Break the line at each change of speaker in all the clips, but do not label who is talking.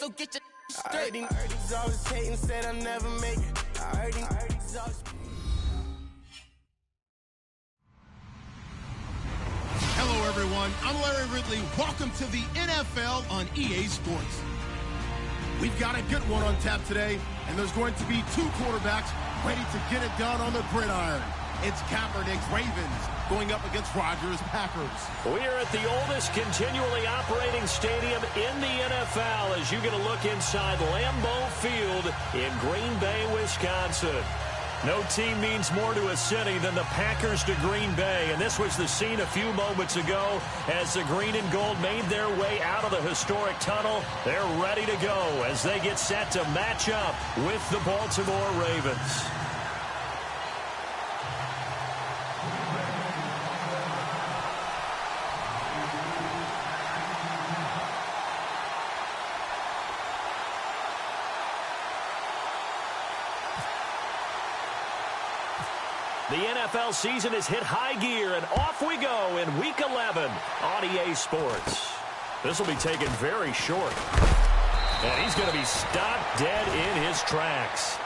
so get your straight. I heard he's always hating, said I never make it. I heard he's always...
Hello, everyone. I'm Larry Ridley. Welcome to the NFL on EA Sports. We've got a good one on tap today, and there's going to be two quarterbacks ready to get it done on the gridiron. It's Kaepernick's Ravens going up against Rodgers' Packers.
We are at the oldest continually operating stadium in the NFL as you get a look inside Lambeau Field in Green Bay, Wisconsin. No team means more to a city than the Packers to Green Bay, and this was the scene a few moments ago as the green and gold made their way out of the historic tunnel. They're ready to go as they get set to match up with the Baltimore Ravens. The NFL season has hit high gear, and off we go in Week 11 on EA Sports. This will be taken very short. And he's going to be stopped dead in his tracks.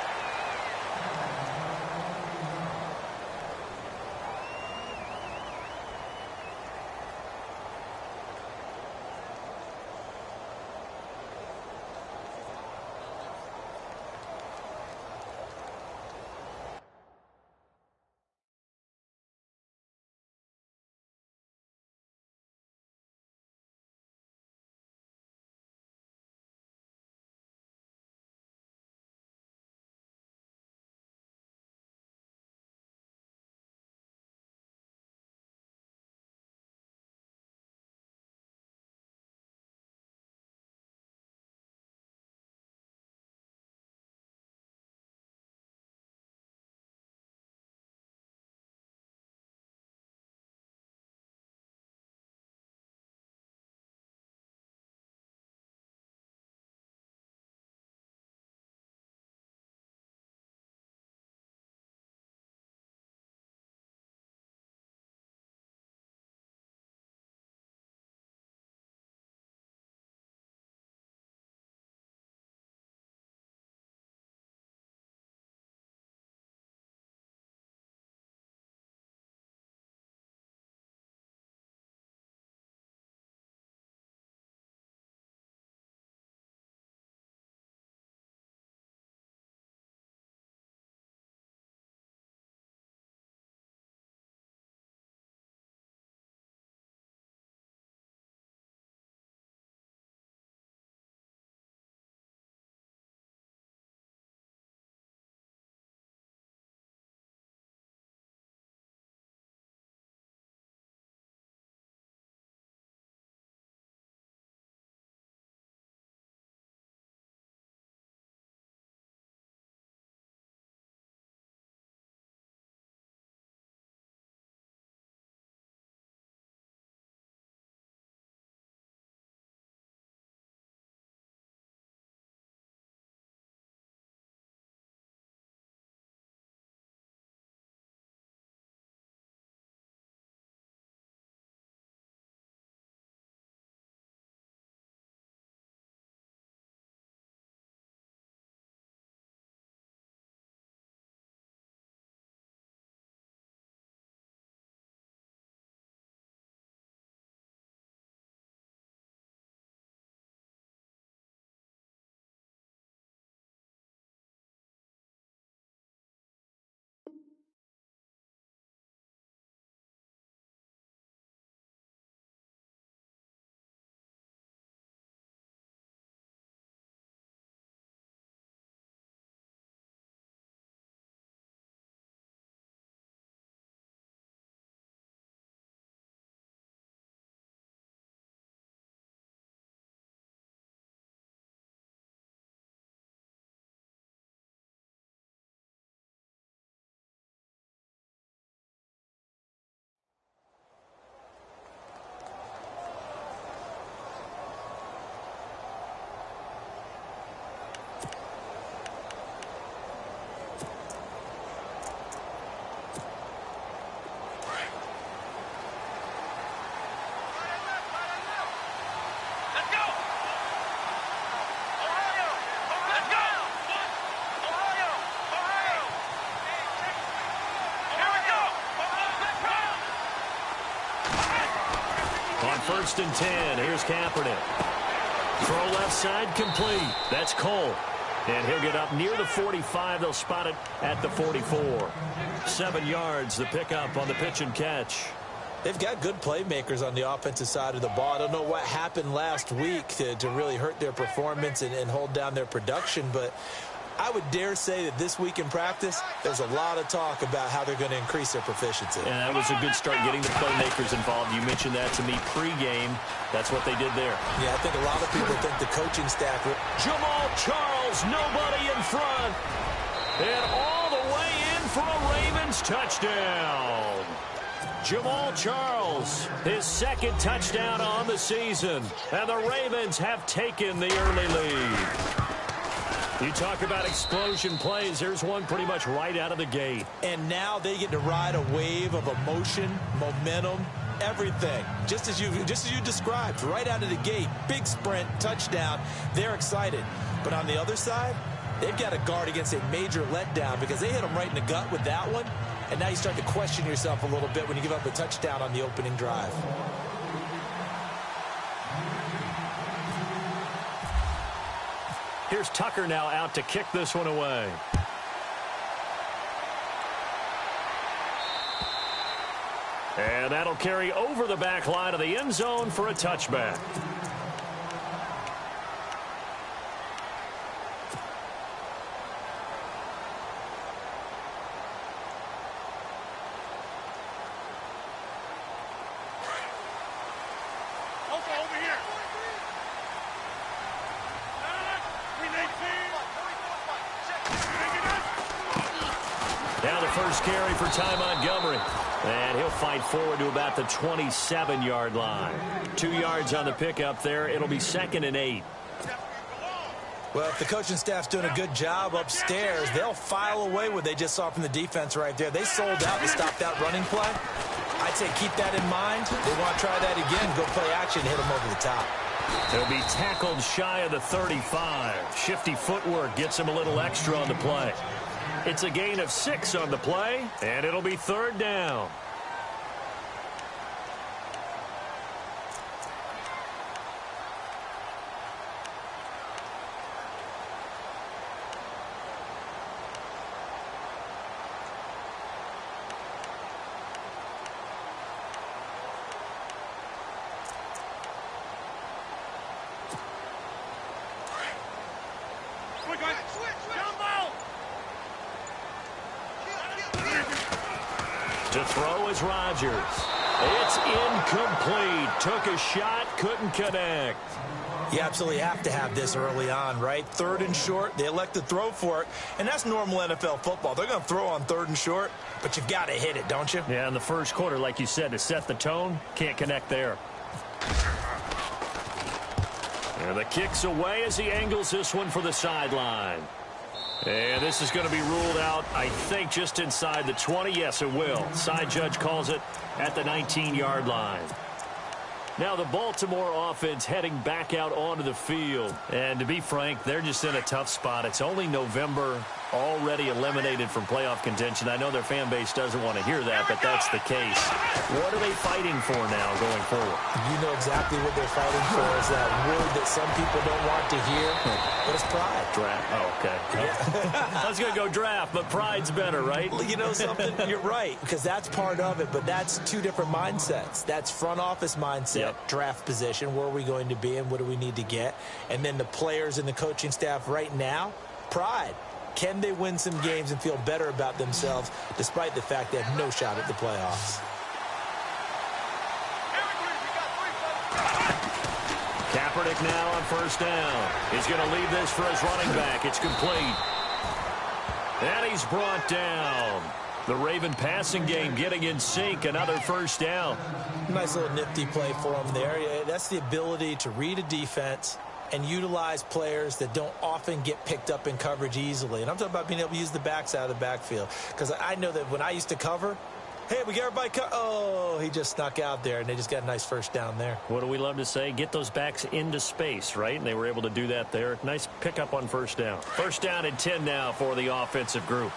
1st and 10. Here's Kaepernick. Throw left side complete. That's Cole. And he'll get up near the 45. They'll spot it at the 44. 7 yards, the pickup on the pitch and catch.
They've got good playmakers on the offensive side of the ball. I don't know what happened last week to really hurt their performance and hold down their production, but I would dare say that this week in practice, there's a lot of talk about how they're going to increase their proficiency.
And that was a good start getting the playmakers involved. You mentioned that to me pregame. That's what they did there.
Yeah, I think a lot of people think the coaching staff...
Jamal Charles, nobody in front. And all the way in for a Ravens touchdown. Jamal Charles, his 2nd touchdown on the season. And the Ravens have taken the early lead. You talk about explosion plays. There's one pretty much right out of the gate.
And now they get to ride a wave of emotion, momentum, everything. Just as you described, right out of the gate. Big sprint, touchdown. They're excited. But on the other side, they've got to guard against a major letdown because they hit them right in the gut with that one. And now you start to question yourself a little bit when you give up a touchdown on the opening drive.
Here's Tucker now out to kick this one away. And that'll carry over the back line of the end zone for a touchback. Now the first carry for Ty Montgomery. And he'll fight forward to about the 27-yard line. 2 yards on the pickup there. It'll be 2nd and 8.
Well, if the coaching staff's doing a good job upstairs, they'll file away what they just saw from the defense right there. They sold out to stop that running play. I'd say keep that in mind. They want to try that again, go play action, hit them over the top.
He'll be tackled shy of the 35. Shifty footwork gets him a little extra on the play. It's a gain of 6 on the play, and it'll be 3rd down. To throw is Rodgers. It's incomplete. Took a shot, couldn't connect.
You absolutely have to have this early on, right? 3rd and short, they elect to throw for it, and that's normal NFL football. They're going to throw on 3rd and short, but you've got to hit it, don't you?
Yeah, in the first quarter, like you said, to set the tone, can't connect there. And the kick's away as he angles this one for the sideline. And this is going to be ruled out, I think, just inside the 20. Yes, it will. Side judge calls it at the 19-yard line. Now the Baltimore offense heading back out onto the field. And to be frank, they're just in a tough spot. It's only November, already eliminated from playoff contention. I know their fan base doesn't want to hear that, but that's the case. What are they fighting for now going forward?
You know exactly what they're fighting for. Is that word that some people don't want to hear, but it's pride.
Draft. Oh, okay. Yeah. I was going to go draft, but pride's better, right?
Well, you know something? You're right, because that's part of it, but that's 2 different mindsets. That's front office mindset, draft position, where are we going to be and what do we need to get? And then the players and the coaching staff right now, pride. Can they win some games and feel better about themselves despite the fact they have no shot at the playoffs?
Kaepernick now on 1st down. He's going to leave this for his running back. It's complete. And he's brought down. The Raven passing game getting in sync. Another 1st down.
Nice little nifty play for him there. Yeah, that's the ability to read a defense and utilize players that don't often get picked up in coverage easily. And I'm talking about being able to use the backs out of the backfield. Because I know that when I used to cover, hey, we got everybody oh, he just snuck out there, and they just got a nice 1st down there.
What do we love to say? Get those backs into space, right? And they were able to do that there. Nice pickup on 1st down. 1st down and 10 now for the offensive group.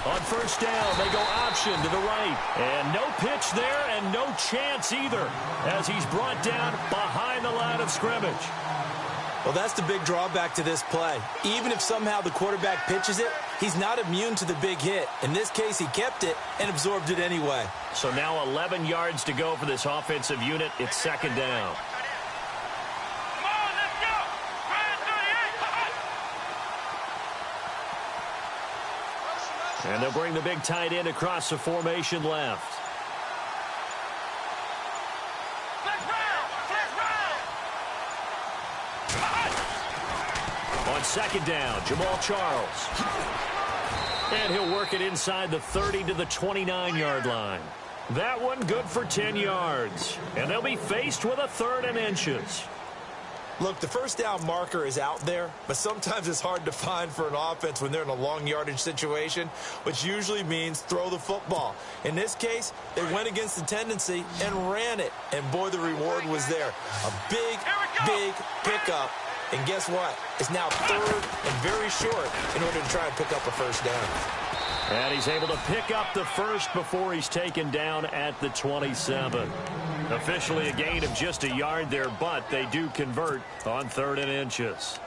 On first down. They go option to the right. And no pitch there and no chance either as he's brought down behind the line of scrimmage.
Well, that's the big drawback to this play. Even if somehow the quarterback pitches it, he's not immune to the big hit. In this case, he kept it and absorbed it anyway.
So now 11 yards to go for this offensive unit. It's second down. And they'll bring the big tight end across the formation left. On second down, Jamal Charles. And he'll work it inside the 30 to the 29-yard line. That one good for 10 yards. And they'll be faced with a 3rd and inches.
Look, the first down marker is out there, but sometimes it's hard to find for an offense when they're in a long yardage situation, which usually means throw the football. In this case, they went against the tendency and ran it. And, boy, the reward was there. A big, big pickup. And guess what? It's now 3rd and very short in order to try and pick up a first down.
And he's able to pick up the first before he's taken down at the 27. Officially a gain of just a yard there, but they do convert on 3rd and inches.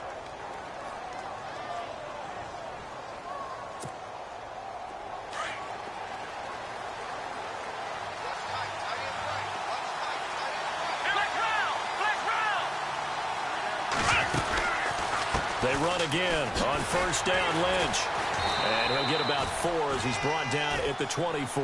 They run again on first down, Lynch. And he'll get about 4 as he's brought down at the 24.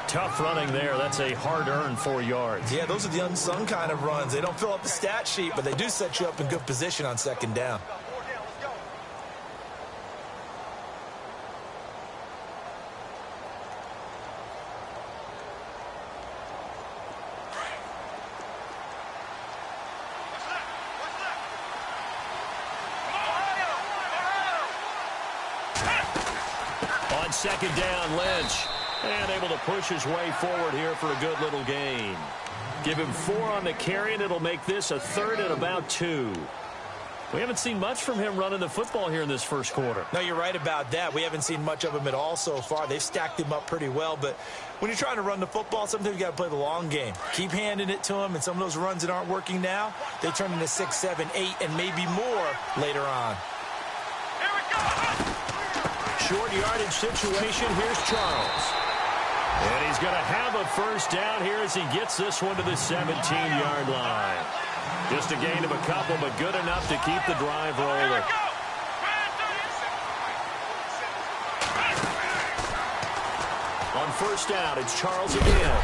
Tough running there. That's a hard-earned 4 yards.
Yeah, those are the unsung kind of runs. They don't fill up the stat sheet, but they do set you up in good position on second down.
Second down, Lynch. And able to push his way forward here for a good little gain. Give him 4 on the carry, and it'll make this a 3rd and about 2. We haven't seen much from him running the football here in this first quarter.
No, you're right about that. We haven't seen much of him at all so far. They've stacked him up pretty well, but when you're trying to run the football, sometimes you got to play the long game. Keep handing it to him, and some of those runs that aren't working now, they turn into 6, 7, 8, and maybe more later on.
Short yardage situation. Here's Charles. And he's going to have a first down here as he gets this one to the 17-yard line. Just a gain of a couple, but good enough to keep the drive rolling. On first down, it's Charles again.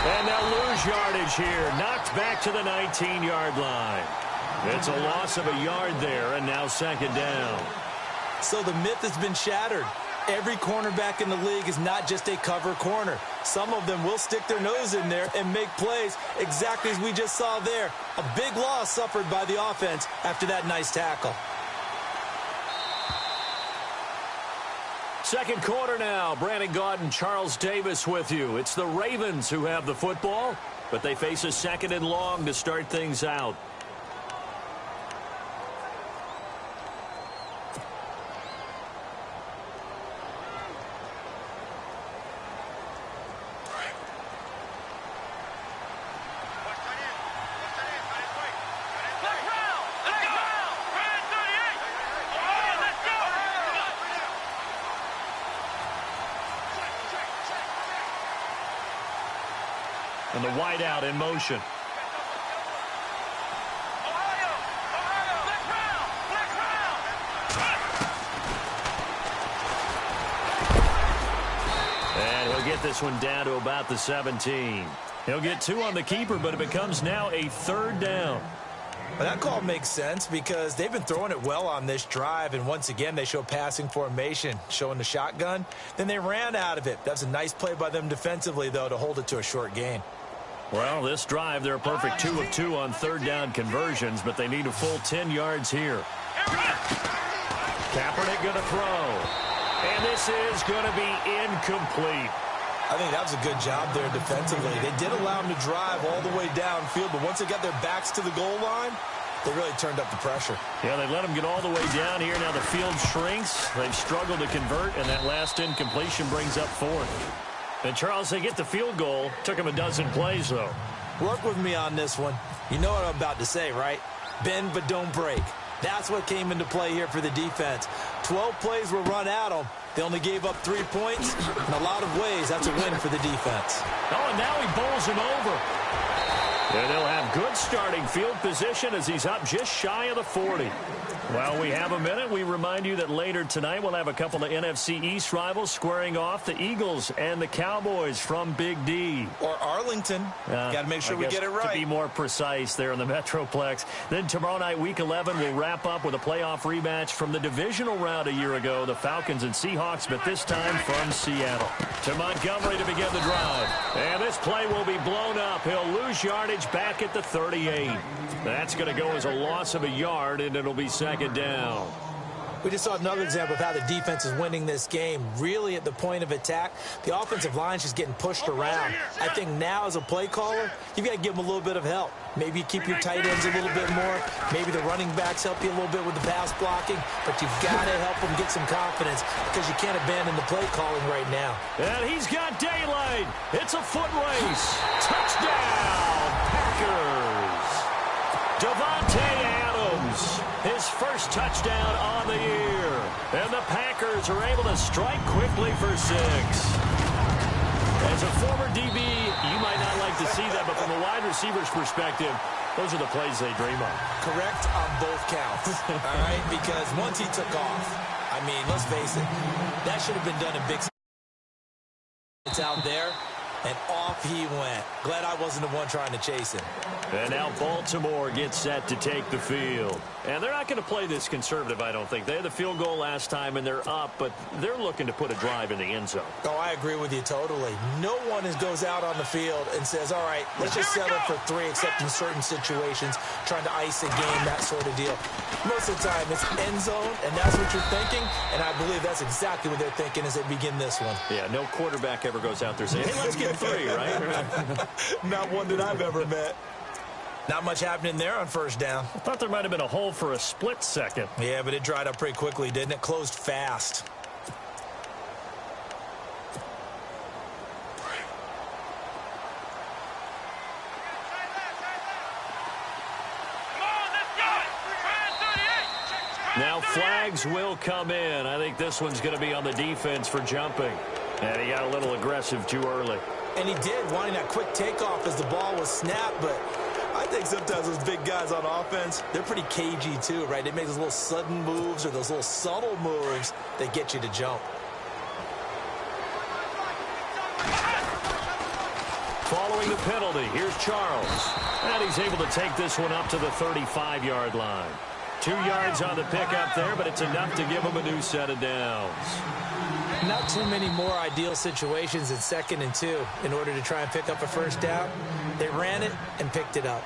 And they'll lose yardage here. Knocked back to the 19-yard line. It's a loss of a yard there, and now second down.
So the myth has been shattered. Every cornerback in the league is not just a cover corner. Some of them will stick their nose in there and make plays exactly as we just saw there. A big loss suffered by the offense after that nice tackle.
Second quarter now. Brandon Gaudin and Charles Davis with you. It's the Ravens who have the football, but they face a 2nd and long to start things out. And the wideout in motion. And he'll get this one down to about the 17. He'll get 2 on the keeper, but it becomes now a 3rd down.
Well, that call makes sense because they've been throwing it well on this drive, and once again they show passing formation, showing the shotgun. Then they ran out of it. That's a nice play by them defensively, though, to hold it to a short gain.
Well, this drive, they're a perfect 2 of 2 on 3rd down conversions, but they need a full 10 yards here. Kaepernick going to throw. And this is going to be incomplete.
I think that was a good job there defensively. They did allow them to drive all the way downfield, but once they got their backs to the goal line, They really turned up the pressure.
Yeah, they let them get all the way down here. Now the field shrinks. They've struggled to convert, and that last incompletion brings up fourth. And, Charles, they get the field goal. Took them a dozen plays, though.
Work with me on this one. You know what I'm about to say, right? Bend but don't break. That's what came into play here for the defense. 12 plays were run at them. They only gave up 3 points. In a lot of ways, that's a win for the defense.
Oh, and now he bowls him over. And they'll have good starting field position as he's up just shy of the 40. While we have a minute, we remind you that later tonight we'll have a couple of NFC East rivals squaring off, the Eagles and the Cowboys from Big D.
Or Arlington. Got to make sure we get it right.
To be more precise there in the Metroplex. Then tomorrow night, Week 11, we'll wrap up with a playoff rematch from the divisional round a year ago, the Falcons and Seahawks, but this time from Seattle. To Montgomery to begin the drive. And this play will be blown up. He'll lose yardage back at the 38. That's going to go as a loss of a yard, and it'll be second down.
We just saw another example of how the defense is winning this game. Really at the point of attack, the offensive line's just getting pushed around. I think now as a play caller, you've got to give them a little bit of help. Maybe you keep your tight ends a little bit more. Maybe the running backs help you a little bit with the pass blocking. But you've got to help them get some confidence because you can't abandon the play calling right now.
And he's got daylight. It's a foot race. Touchdown, Packers. Devontae Adams, his first touchdown on the year. And the Packers are able to strike quickly for 6. As a former DB, you might not like to see that, but from a wide receiver's perspective, those are the plays they dream of.
Correct on both counts, all right? Because once he took off, I mean, let's face it, that should have been done in big. It's out there, and off he went. Glad I wasn't the one trying to chase him.
And now Baltimore gets set to take the field. And they're not going to play this conservative, I don't think. They had the field goal last time, and they're up, but they're looking to put a drive in the end zone.
Oh, I agree with you totally. No one goes out on the field and says, all right, let's just settle for 3, except in certain situations, trying to ice a game, that sort of deal. Most of the time, it's end zone, and that's what you're thinking, and I believe that's exactly what they're thinking as they begin this one.
Yeah, no quarterback ever goes out there saying, hey, let's get 3, right?
Not one that I've ever met. Not much happening there on first down.
I thought there might have been a hole for a split second.
Yeah, but it dried up pretty quickly, didn't it? Closed fast.
Now flags will come in. I think this one's going to be on the defense for jumping. And he got a little aggressive too early.
And he did, wanting that quick takeoff as the ball was snapped, but I think sometimes those big guys on offense, they're pretty cagey too, right? They make those little sudden moves or those little subtle moves that get you to jump.
Following the penalty, here's Charles. And he's able to take this one up to the 35-yard line. 2 yards on the pickup there, but it's enough to give him a new set of downs.
Not too many more ideal situations in 2nd and 2 in order to try and pick up a first down. They ran it and picked it up.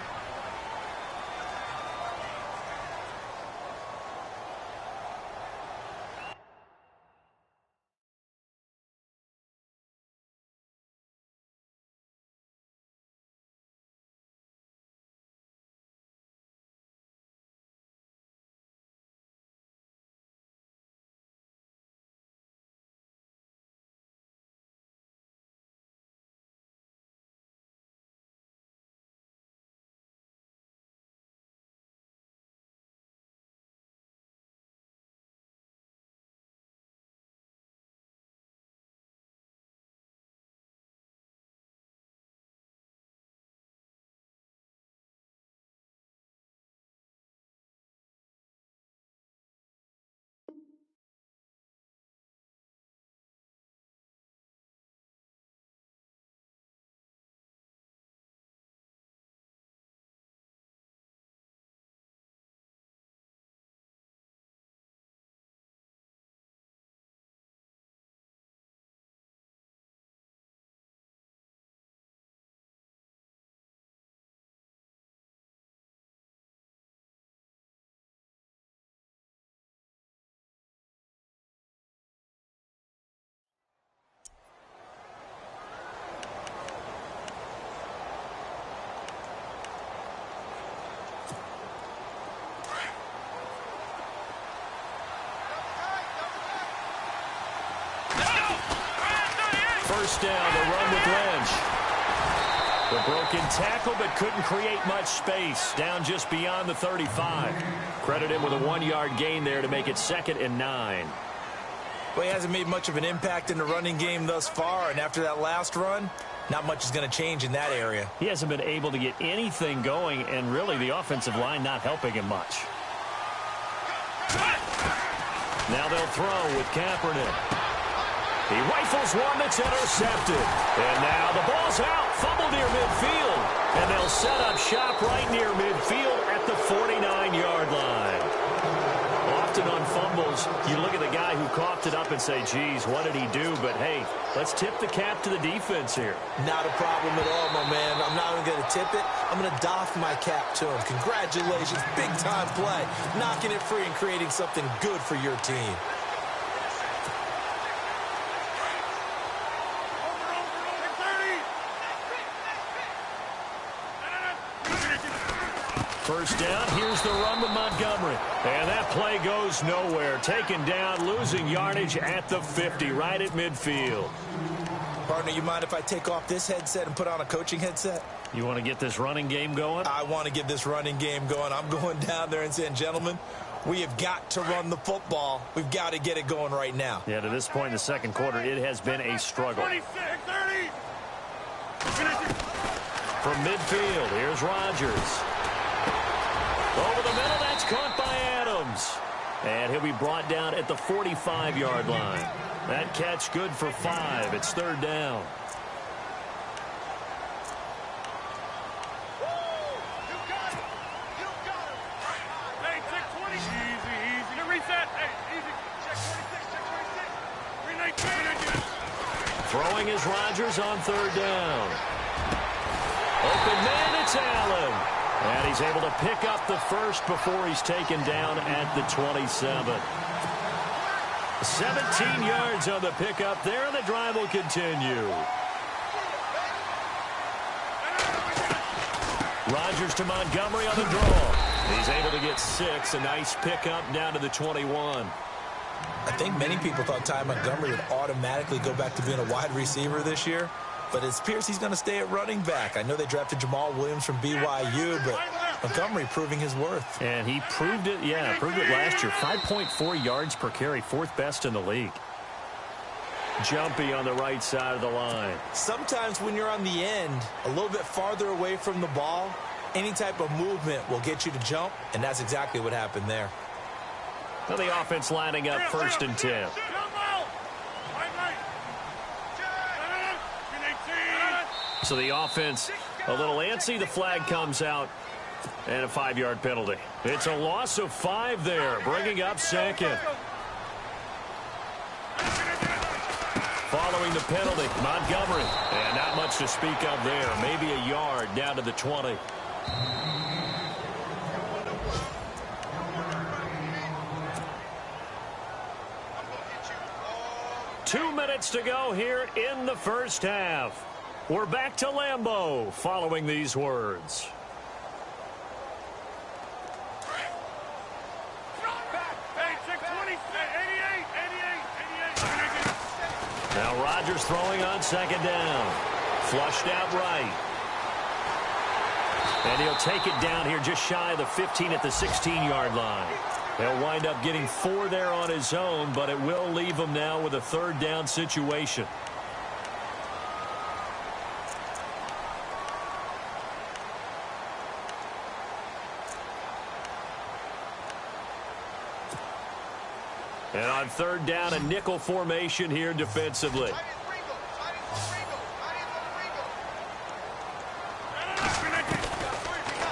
first down. The run with Lynch. The broken tackle, but couldn't create much space. Down just beyond the 35. Credit him with a 1-yard gain there to make it 2nd and 9.
Well, he hasn't made much of an impact in the running game thus far, and after that last run, not much is going to change in that area.
He hasn't been able to get anything going, and really the offensive line not helping him much. Now they'll throw with Kaepernick. He rifles one that's intercepted. And now the ball's out. Fumble near midfield. And they'll set up shop right near midfield at the 49-yard line. Often on fumbles, you look at the guy who coughed it up and say, geez, what did he do? But, hey, let's tip the cap to the defense here.
Not a problem at all, my man. I'm not even going to tip it. I'm going to doff my cap to him. Congratulations. Big-time play. Knocking it free and creating something good for your team.
First down, here's the run with Montgomery. And that play goes nowhere. Taken down, losing yardage at the 50, right at midfield.
Partner, you mind if I take off this headset and put on a coaching headset?
You want to get this running game going?
I want to get this running game going. I'm going down there and saying, gentlemen, we have got to run the football. We've got to get it going right now.
Yeah, to this point in the second quarter, it has been a struggle.
26, 30.
From midfield, here's Rodgers. Over the middle, that's caught by Adams. And he'll be brought down at the 45-yard line. That catch good for 5. It's 3rd down.
Hey, check 20. Easy. Reset. Hey, easy. Check 26, check 26.
Throwing is Rodgers on 3rd down. Open man, it's Allen. And he's able to pick up the first before he's taken down at the 27. 17 yards on the pickup there, and the drive will continue. Rodgers to Montgomery on the draw. He's able to get 6. A nice pickup down to the 21.
I think many people thought Ty Montgomery would automatically go back to being a wide receiver this year. But it appears he's going to stay at running back. I know they drafted Jamal Williams from BYU, but Montgomery proving his worth.
And he proved it, proved it last year. 5.4 yards per carry, 4th best in the league. Jumpy on the right side of the line.
Sometimes when you're on the end, a little bit farther away from the ball, any type of movement will get you to jump, and that's exactly what happened there.
Now the offense lining up 1st and 10. So the offense a little antsy. The flag comes out, and a 5-yard penalty. It's a loss of 5 there, bringing up 2nd. Following the penalty, Montgomery. And not much to speak of there. Maybe a yard down to the 20. Two minutes to go here in the first half. We're back to Lambeau following these words. Now Rodgers throwing on 2nd down. Flushed out right. And he'll take it down here just shy of the 15 at the 16-yard line. He'll wind up getting 4 there on his own, but it will leave him now with a 3rd down situation. And on 3rd down, a nickel formation here defensively.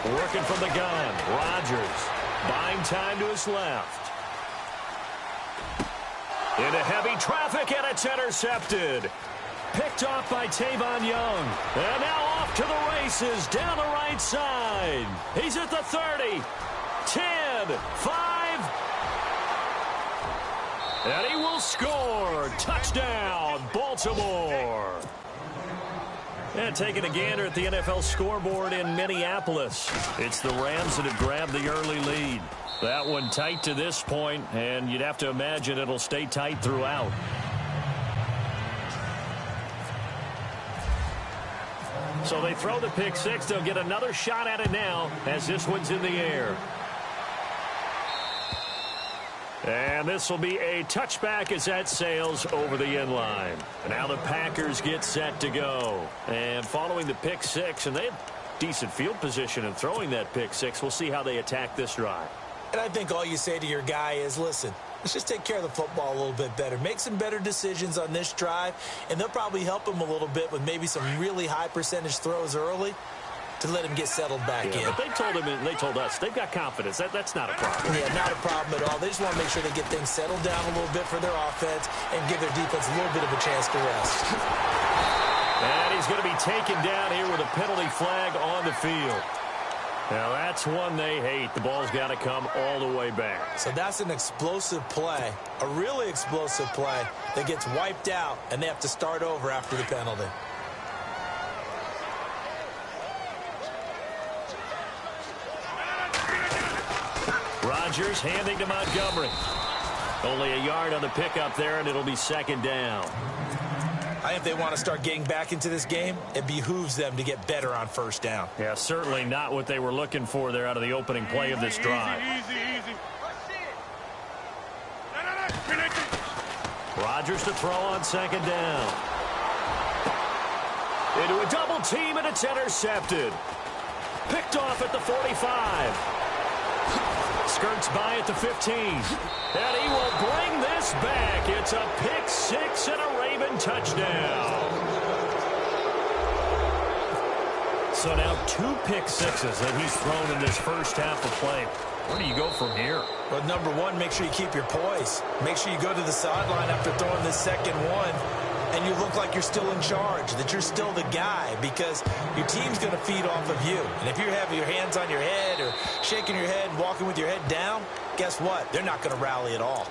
Working from the gun, Rodgers buying time to his left. Into heavy traffic, and it's intercepted. Picked off by Tavon Young. And now off to the races down the right side. He's at the 30, 10, 5. And he will score. Touchdown, Baltimore. And taking a gander at the NFL scoreboard in Minneapolis. It's the Rams that have grabbed the early lead. That one tight to this point, and you'd have to imagine it'll stay tight throughout. So they throw the pick six. They'll get another shot at it now as this one's in the air. And this will be a touchback as that sails over the end line. And now the Packers get set to go. And following the pick six, and they have decent field position in throwing that pick six. We'll see how they attack this drive.
And I think all you say to your guy is, listen, let's just take care of the football a little bit better. Make some better decisions on this drive, and they'll probably help him a little bit with maybe some really high percentage throws early to let him get settled back in.
But they told him, and they told us, they've got confidence. That's not a problem.
Yeah, not a problem at all. They just want to make sure they get things settled down a little bit for their offense and give their defense a little bit of a chance to rest.
And he's going to be taken down here with a penalty flag on the field. Now, that's one they hate. The ball's got to come all the way back.
So that's an explosive play, a really explosive play that gets wiped out, and they have to start over after the penalty.
Rodgers handing to Montgomery. Only a yard on the pickup there, and it'll be second down.
I think if they want to start getting back into this game, it behooves them to get better on first down.
Yeah, certainly not what they were looking for there out of the opening play of this drive.
Easy.
Rodgers to throw on second down. Into a double team, and it's intercepted. Picked off at the 45. Skirts by at the 15. And he will bring this back. It's a pick six and a Raven touchdown. So now 2 pick sixes that he's thrown in this first half of play. Where do you go from here?
Well, number one, make sure you keep your poise. Make sure you go to the sideline after throwing this second one, and you look like you're still in charge, that you're still the guy, because your team's going to feed off of you. And if you're having your hands on your head or shaking your head and walking with your head down, guess what? They're not going to rally at all.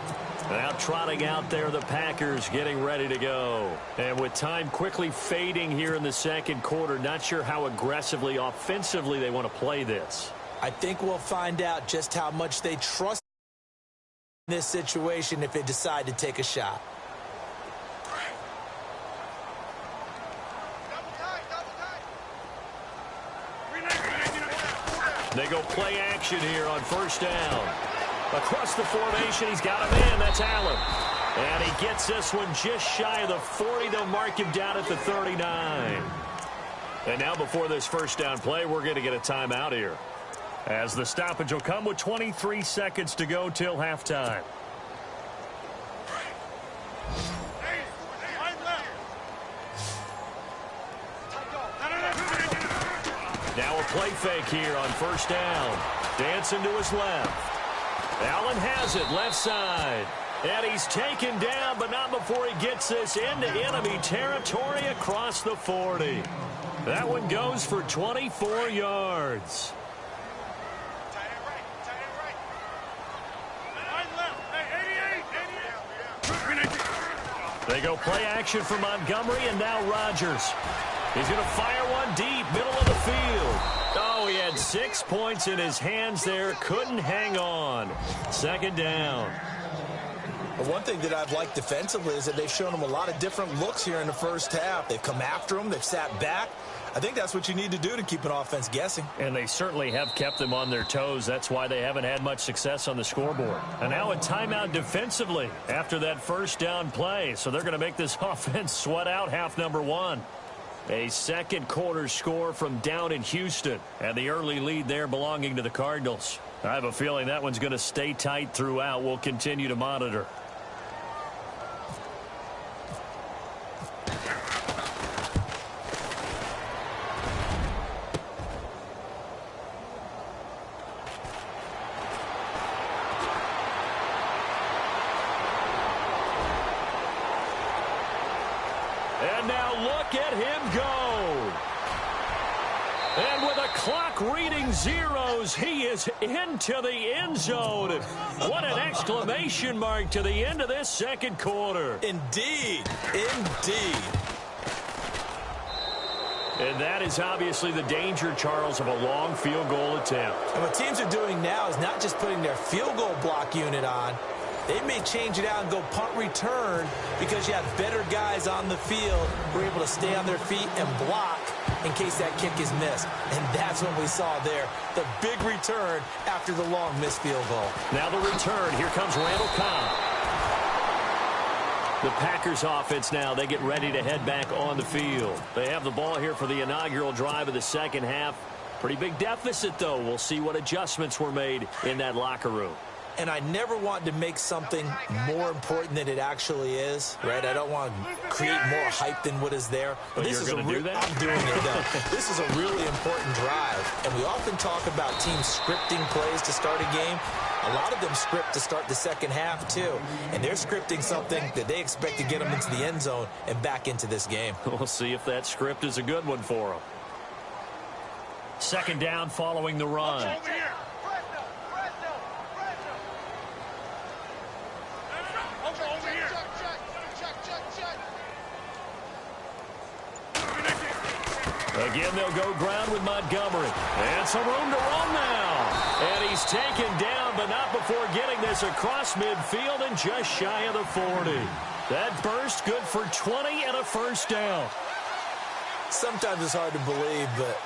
Now trotting out there, the Packers getting ready to go. And with time quickly fading here in the second quarter, not sure how aggressively, offensively they want to play this.
I think we'll find out just how much they trust in this situation if they decide to take a shot.
They go play action here on first down. Across the formation, he's got him in. That's Allen. And he gets this one just shy of the 40. They'll mark him down at the 39. And now before this first down play, we're going to get a timeout here, as the stoppage will come with 23 seconds to go till halftime. Now a play fake here on first down. Dancing to his left. Allen has it left side. And he's taken down, but not before he gets this into enemy territory across the 40. That one goes for 24 yards. They go play action for Montgomery, and now Rodgers. He's going to fire one deep, middle of the field. Oh, he had 6 points in his hands there. Couldn't hang on. Second down.
But one thing that I've liked defensively is that they've shown him a lot of different looks here in the first half. They've come after him. They've sat back. I think that's what you need to do to keep an offense guessing.
And they certainly have kept them on their toes. That's why they haven't had much success on the scoreboard. And now a timeout defensively after that first down play. So they're going to make this offense sweat out half number one. A second quarter score from down in Houston. And the early lead there belonging to the Cardinals. I have a feeling that one's going to stay tight throughout. We'll continue to monitor. And now look at him go. And with a clock reading zeros, he is into the end zone. What an exclamation mark to the end of this second quarter.
Indeed. Indeed.
And that is obviously the danger, Charles, of a long field goal attempt.
And what teams are doing now is not just putting their field goal block unit on. They may change it out and go punt return because you have better guys on the field who are able to stay on their feet and block in case that kick is missed. And that's what we saw there, the big return after the long missed field goal.
Now the return. Here comes Randall Cobb. The Packers offense now, they get ready to head back on the field. They have the ball here for the inaugural drive of the second half. Pretty big deficit, though. We'll see what adjustments were made in that locker room.
And I never want to make something more important than it actually is, right? I don't want to create more hype than what is there.
But this is going to do that?
I'm doing it, though. This is a really important drive. And we often talk about teams scripting plays to start a game. A lot of them script to start the second half, too. And they're scripting something that they expect to get them into the end zone and back into this game.
We'll see if that script is a good one for them. Second down following the run. Again, they'll go ground with Montgomery. And some room to run now. And he's taken down, but not before getting this across midfield and just shy of the 40. That burst good for 20 and a first down.
Sometimes it's hard to believe, but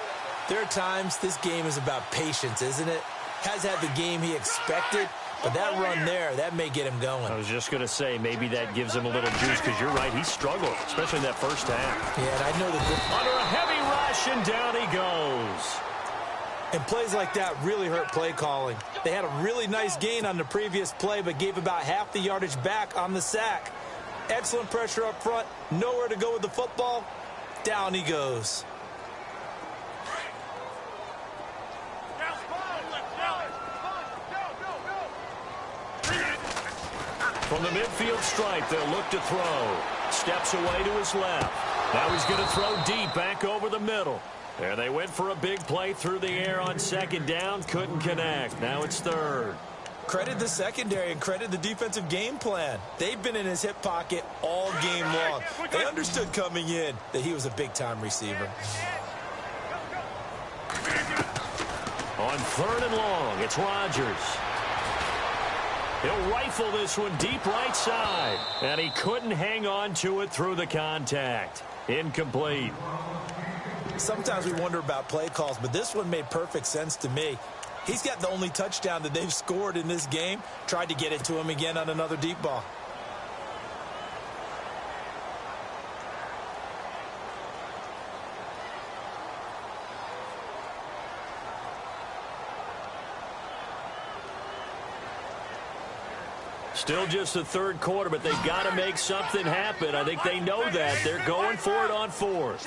there are times this game is about patience, isn't it? Has had the game he expected, but that run there, that may get him going.
I was just going to say, maybe that gives him a little juice, because you're right, he struggled, especially in that first half.
Yeah, and I know that
under a heavy rush, and down he goes.
And plays like that really hurt play calling. They had a really nice gain on the previous play, but gave about half the yardage back on the sack. Excellent pressure up front, nowhere to go with the football. Down he goes.
From the midfield stripe, they'll look to throw. Steps away to his left. Now he's going to throw deep back over the middle. There they went for a big play through the air on second down. Couldn't connect. Now it's third.
Credit the secondary and credit the defensive game plan. They've been in his hip pocket all game long. They understood coming in that he was a big-time receiver.
On third and long, it's Rodgers. He'll rifle this one deep right side. And he couldn't hang on to it through the contact. Incomplete.
Sometimes we wonder about play calls, but this one made perfect sense to me. He's got the only touchdown that they've scored in this game. Tried to get it to him again on another deep ball.
Still just the third quarter, but they've got to make something happen. I think they know that. They're going for it on fourth.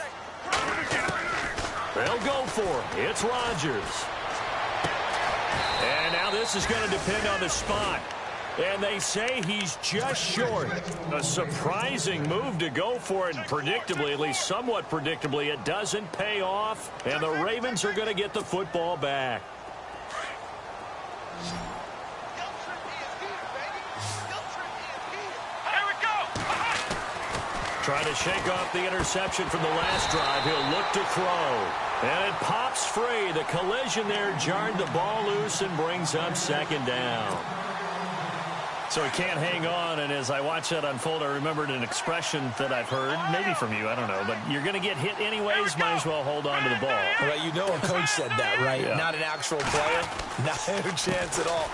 They'll go for it. It's Rodgers. And now this is going to depend on the spot. And they say he's just short. A surprising move to go for it. Predictably, at least somewhat predictably, it doesn't pay off. And the Ravens are going to get the football back. Trying to shake off the interception from the last drive. He'll look to throw. And it pops free. The collision there jarred the ball loose and brings up second down. So he can't hang on, and as I watch that unfold, I remembered an expression that I've heard, maybe from you, I don't know, but you're going to get hit anyways, might as well hold on to the ball.
Well, you know a coach said that, right?
Yeah.
Not an actual player. Not a chance at all.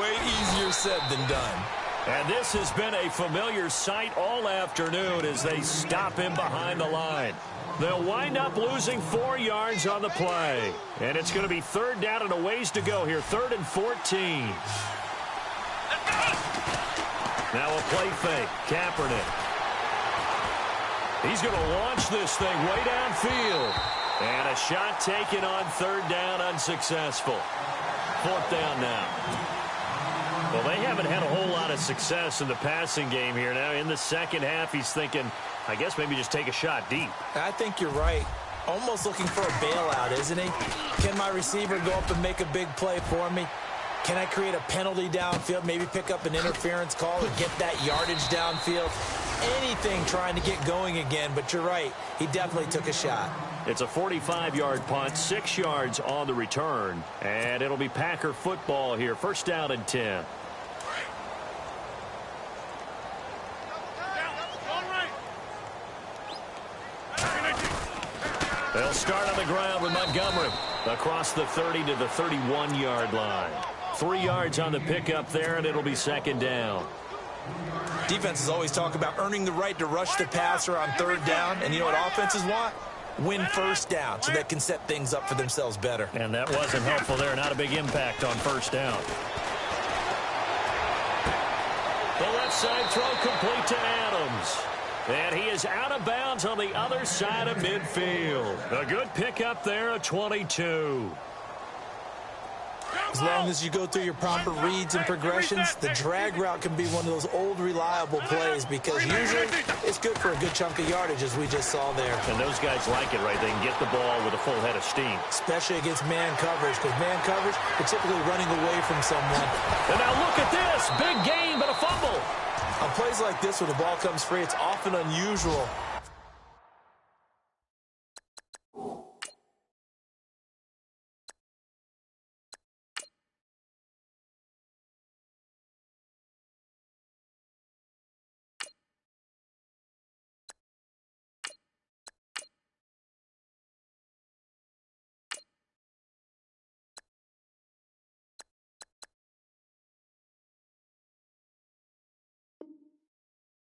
Way easier said than done.
And this has been a familiar sight all afternoon as they stop him behind the line. They'll wind up losing 4 yards on the play. And it's going to be third down and a ways to go here. 3rd and 14. Now a play fake. Kaepernick. He's going to launch this thing way downfield. And a shot taken on third down, unsuccessful. 4th down now. Well, they haven't had a whole lot of success in the passing game here. Now, in the second half, he's thinking, I guess maybe just take a shot deep.
I think you're right. Almost looking for a bailout, isn't he? Can my receiver go up and make a big play for me? Can I create a penalty downfield, maybe pick up an interference call or get that yardage downfield? Anything trying to get going again, but you're right. He definitely took a shot.
It's a 45-yard punt, 6 yards on the return, and it'll be Packer football here. 1st down and 10. They'll start on the ground with Montgomery across the 30 to the 31-yard line. 3 yards on the pickup there, and it'll be second down.
Defenses always talk about earning the right to rush the passer on third down, and you know what offenses want? Win first down so they can set things up for themselves better.
And that wasn't helpful there. Not a big impact on first down. The left side throw complete to Adams. And he is out of bounds on the other side of midfield. A good pickup there, a 22.
As long as you go through your proper reads and progressions, the drag route can be one of those old, reliable plays because usually it's good for a good chunk of yardage, as we just saw there.
And those guys like it, right? They can get the ball with a full head of steam.
Especially against man coverage, because man coverage, they're typically running away from someone.
And now look at this. Big gain, but a fumble.
On plays like this, when the ball comes free, it's often unusual.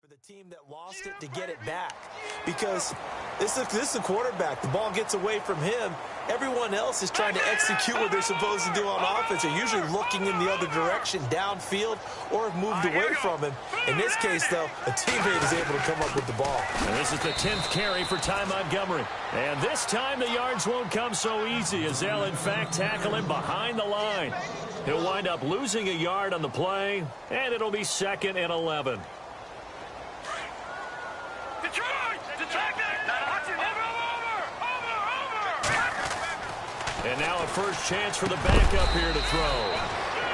The team that lost it to get it back, because this is a quarterback. The ball gets away from him. Everyone else is trying to execute what they're supposed to do on offense. They're usually looking in the other direction, downfield, or have moved away from him. In this case, though, a teammate is able to come up with the ball.
And this is the 10th carry for Ty Montgomery. And this time the yards won't come so easy, as they'll, in fact, tackle him behind the line. He'll wind up losing a yard on the play, and it'll be 2nd and 11. And now a first chance for the backup here to throw.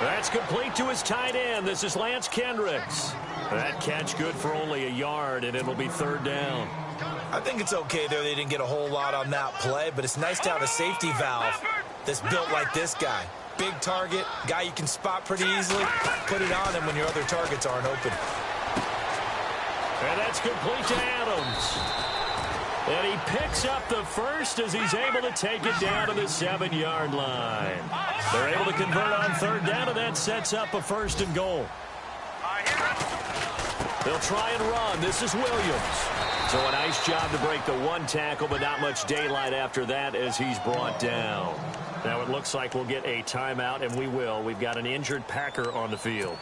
That's complete to his tight end. This is Lance Kendricks. That catch good for only a yard, and it'll be 3rd down.
I think it's okay there. They didn't get a whole lot on that play, but it's nice to have a safety valve that's built like this guy. Big target, guy you can spot pretty easily. Put it on him when your other targets aren't open.
And that's complete to Adams. And he picks up the first as he's able to take it down to the 7-yard line. They're able to convert on 3rd down, and that sets up a 1st and goal. They'll try and run. This is Williams. So a nice job to break the 1 tackle, but not much daylight after that as he's brought down. Now it looks like we'll get a timeout, and we will. We've got an injured Packer on the field.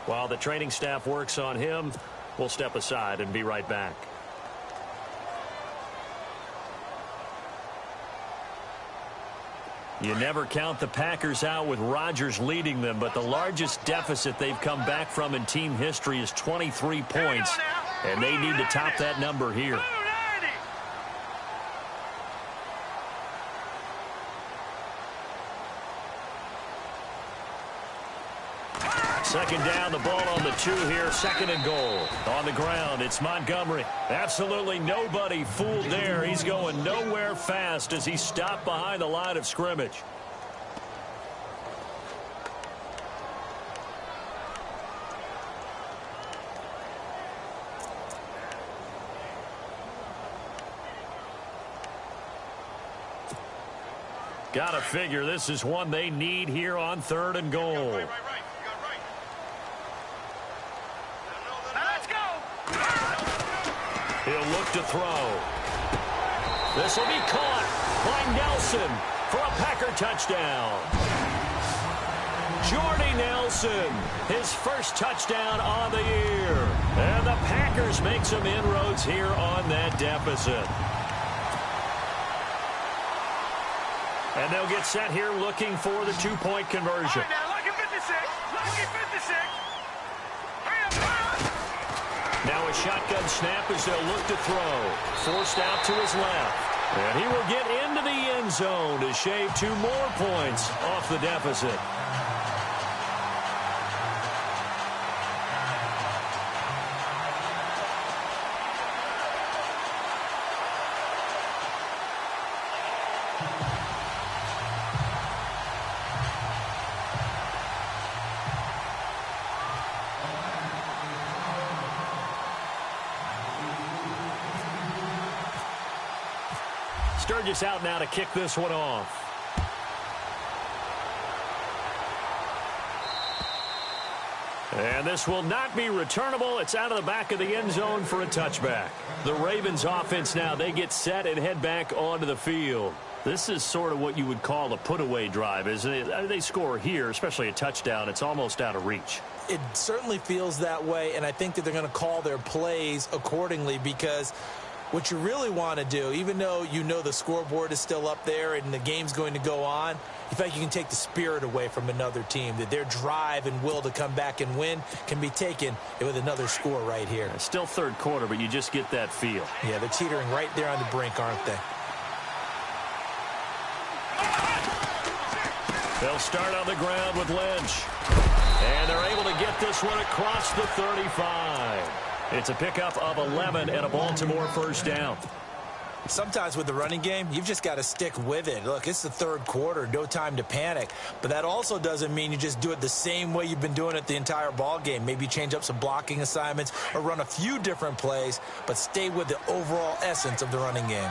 While the training staff works on him, we'll step aside and be right back. You never count the Packers out with Rodgers leading them, but the largest deficit they've come back from in team history is 23 points, and they need to top that number here. Second down, the ball on the 2 here, 2nd and goal. On the ground, it's Montgomery. Absolutely nobody fooled there. He's going nowhere fast as he's stopped behind the line of scrimmage. Gotta figure this is one they need here on 3rd and goal. He'll look to throw. This will be caught by Nelson for a Packer touchdown. Jordy Nelson, his first touchdown on the year. And the Packers make some inroads here on that deficit. And they'll get set here looking for the 2-point conversion. Now a shotgun snap as they'll look to throw. Forced out to his left. And he will get into the end zone to shave 2 more points off the deficit. Sturgis out now to kick this one off. And this will not be returnable. It's out of the back of the end zone for a touchback. The Ravens offense now, they get set and head back onto the field. This is sort of what you would call a put-away drive, isn't it? They score here, especially a touchdown. It's almost out of reach.
It certainly feels that way, and I think that they're going to call their plays accordingly, because what you really want to do, even though you know the scoreboard is still up there and the game's going to go on, you feel like you can take the spirit away from another team, that their drive and will to come back and win can be taken with another score right here.
It's still third quarter, but you just get that feel.
Yeah, they're teetering right there on the brink, aren't they?
They'll start on the ground with Lynch. And they're able to get this one across the 35. It's a pickup of 11 and a Baltimore first down.
Sometimes with the running game, you've just got to stick with it. Look, it's the third quarter, no time to panic. But that also doesn't mean you just do it the same way you've been doing it the entire ball game. Maybe change up some blocking assignments or run a few different plays, but stay with the overall essence of the running game.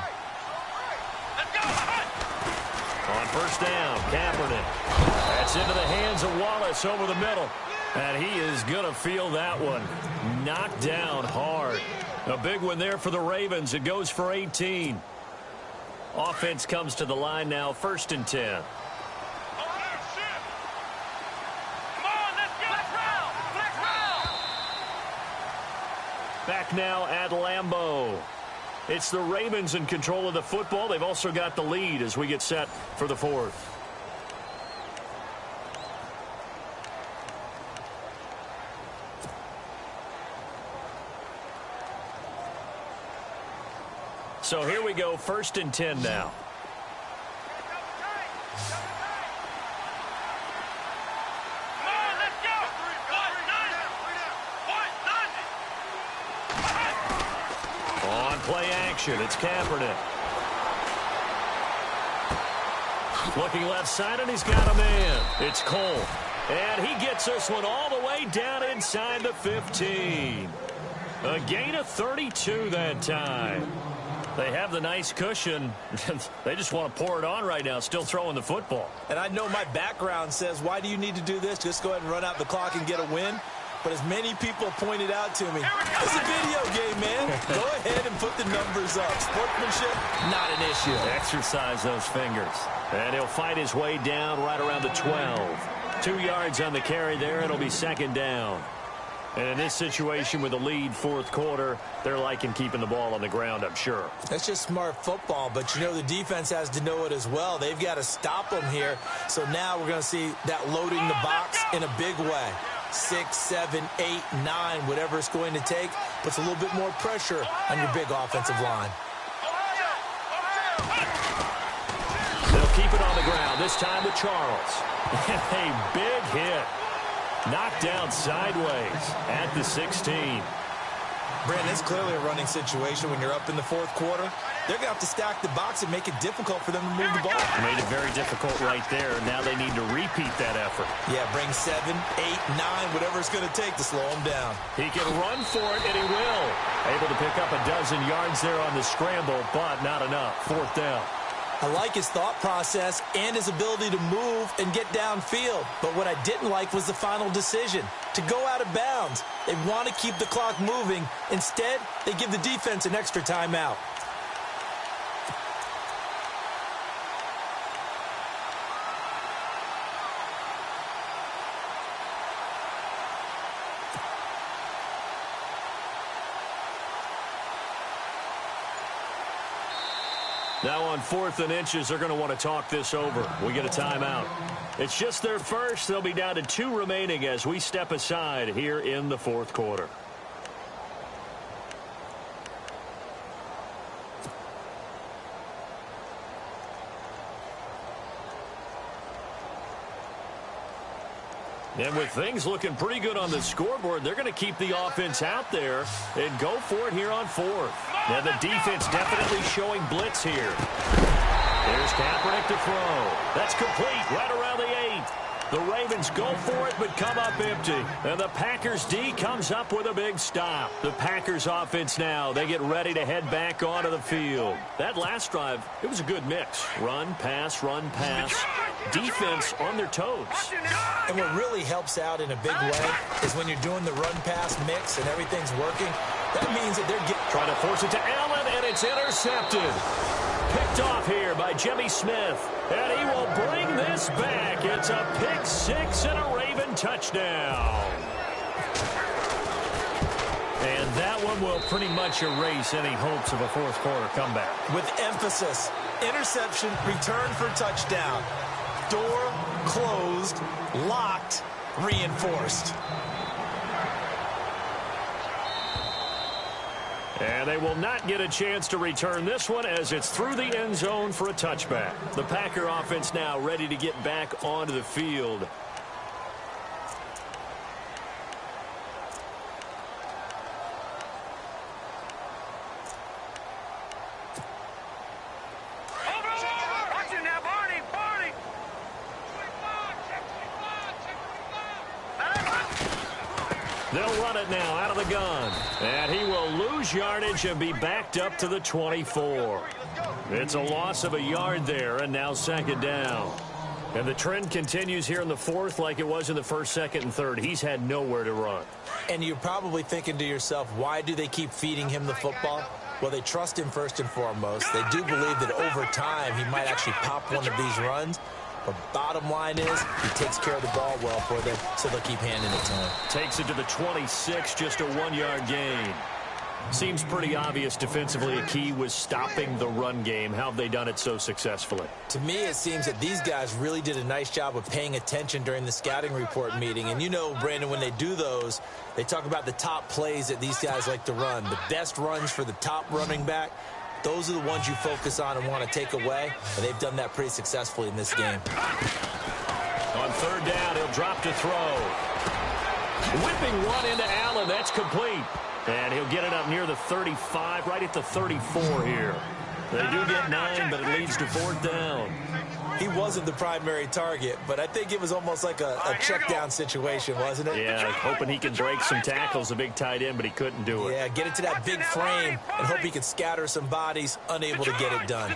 On first down, Kaepernick. That's into the hands of Wallace over the middle. And he is going to feel that one. Knocked down hard. A big one there for the Ravens. It goes for 18. Offense comes to the line now, 1st and 10. Back now at Lambeau. It's the Ravens in control of the football. They've also got the lead as we get set for the fourth. So here we go, 1st and 10 now. On play action, it's Kaepernick. Looking left side, and he's got a man. It's Cole. And he gets this one all the way down inside the 15. A gain of 32 that time. They have the nice cushion. They just want to pour it on right now, still throwing the football.
And I know my background says, why do you need to do this? Just go ahead and run out the clock and get a win. But as many people pointed out to me, it's a video game, man. Go ahead and put the numbers up. Sportsmanship, not an issue.
Exercise those fingers. And he'll fight his way down right around the 12. 2 yards on the carry there. It'll be 2nd down. And in this situation with the lead, 4th quarter, they're liking keeping the ball on the ground, I'm sure.
That's just smart football, but you know the defense has to know it as well. They've got to stop them here. So now we're going to see that loading the box in a big way. 6, 7, 8, 9, whatever it's going to take, puts a little bit more pressure on your big offensive line.
They'll keep it on the ground, this time with Charles. A big hit. Knocked down sideways at the 16.
Brandon, it's clearly a running situation when you're up in the 4th quarter. They're going to have to stack the box and make it difficult for them to move the ball.
Made it very difficult right there. Now they need to repeat that effort.
Yeah, bring 7, 8, 9, whatever it's going to take to slow him down.
He can run for it, and he will. Able to pick up a dozen yards there on the scramble, but not enough. 4th down.
I like his thought process and his ability to move and get downfield. But what I didn't like was the final decision, to go out of bounds. They want to keep the clock moving. Instead, they give the defense an extra timeout.
Now on 4th and inches, they're going to want to talk this over. We get a timeout. It's just their first. They'll be down to 2 remaining as we step aside here in the 4th quarter. And with things looking pretty good on the scoreboard, they're going to keep the offense out there and go for it here on 4th. Now the defense definitely showing blitz here. There's Kaepernick to throw. That's complete right around the 8. The Ravens go for it, but come up empty. And the Packers D comes up with a big stop. The Packers offense now, they get ready to head back onto the field. That last drive, it was a good mix. Run, pass, defense on their toes.
And what really helps out in a big way is when you're doing the run-pass mix and everything's working, that means that they're
trying to force it to Allen, and it's intercepted. Picked off here by Jimmy Smith, and he will bring this back. It's a pick six and a Raven touchdown. And that one will pretty much erase any hopes of a fourth quarter comeback.
With emphasis, interception, return for touchdown. Door closed, locked, reinforced.
And they will not get a chance to return this one as it's through the end zone for a touchback. The Packer offense now ready to get back onto the field. They'll run it now out of the gun. And he will lose yardage and be backed up to the 24. It's a loss of a yard there, and now second down. And the trend continues here in the fourth like it was in the first, second, and third. He's had nowhere to run.
And you're probably thinking to yourself, why do they keep feeding him the football? Well, they trust him first and foremost. They do believe that over time he might actually pop one of these runs. But bottom line is, he takes care of the ball well for them, so they'll keep handing it to him.
Takes it to the 26, just a 1-yard gain. Seems pretty obvious defensively a key was stopping the run game. How have they done it so successfully?
To me, it seems that these guys really did a nice job of paying attention during the scouting report meeting. And you know, Brandon, when they do those, they talk about the top plays that these guys like to run. The best runs for the top running back. Those are the ones you focus on and want to take away, and they've done that pretty successfully in this game.
On third down, he'll drop to throw. Whipping one into Allen. That's complete. And he'll get it up near the 35, right at the 34 here. They do get 9, but it leads to fourth down.
He wasn't the primary target, but I think it was almost like a check down situation, wasn't it?
Yeah, hoping he could break some tackles, a big tight end, but he couldn't do it.
Yeah, get it to that big frame and hope he could scatter some bodies, unable to get it done.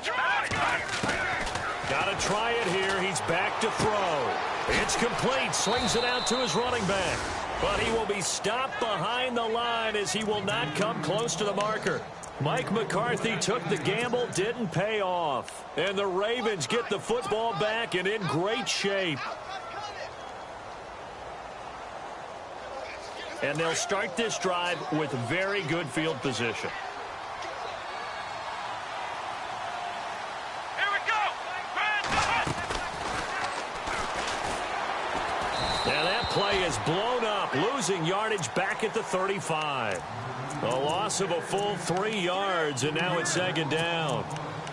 Got to try it here. He's back to throw. It's complete. Swings it out to his running back. But he will be stopped behind the line as he will not come close to the marker. Mike McCarthy took the gamble, didn't pay off. And the Ravens get the football back and in great shape. And they'll start this drive with very good field position.
Here we go.
And that play is blown up, losing yardage back at the 35. A loss of a full 3 yards, and now it's second down.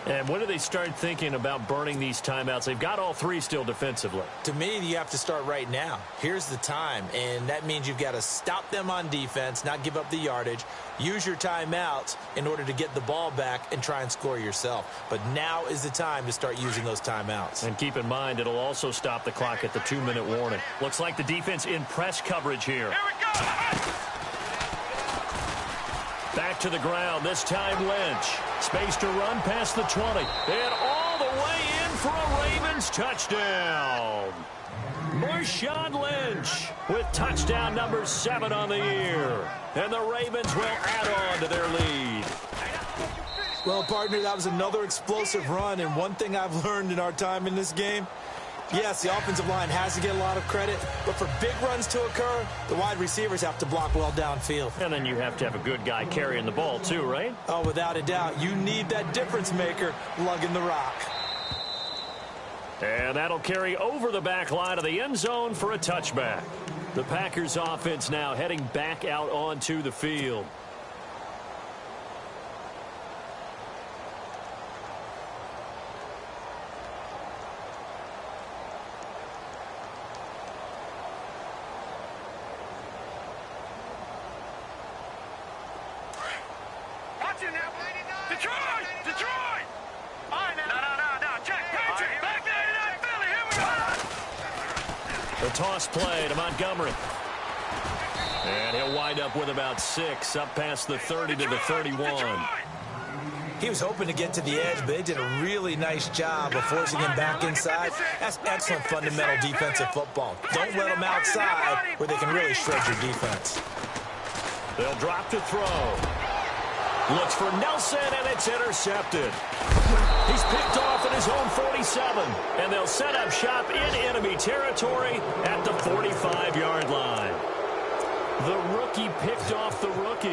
And when do they start thinking about burning these timeouts? They've got all 3 still defensively.
To me, you have to start right now. Here's the time, and that means you've got to stop them on defense, not give up the yardage, use your timeouts in order to get the ball back and try and score yourself. But now is the time to start using those timeouts.
And keep in mind, it'll also stop the clock at the 2-minute warning. Looks like the defense in press coverage here.
Here we go.
Back to the ground, this time Lynch. Space to run past the 20. And all the way in for a Ravens touchdown. Marshawn Lynch with touchdown number 7 on the year. And the Ravens will add on to their lead.
Well, partner, that was another explosive run, and one thing I've learned in our time in this game, yes, the offensive line has to get a lot of credit, but for big runs to occur, the wide receivers have to block well downfield.
And then you have to have a good guy carrying the ball too, right?
Oh, without a doubt. You need that difference maker lugging the rock.
And that'll carry over the back line of the end zone for a touchback. The Packers offense now heading back out onto the field.
Detroit! Detroit! All right, now. No. Check. Patriot. Back 99 Philly. Here we go.
The toss play to Montgomery. And he'll wind up with about 6, up past the 30 to the 31.
He was hoping to get to the edge, but they did a really nice job of forcing him back inside. That's excellent fundamental defensive football. Don't let them outside where they can really shred your defense.
They'll drop to throw. Looks for Nelson, and it's intercepted. He's picked off at his own 47, and they'll set up shop in enemy territory at the 45-yard line. The rookie picked off the rookie.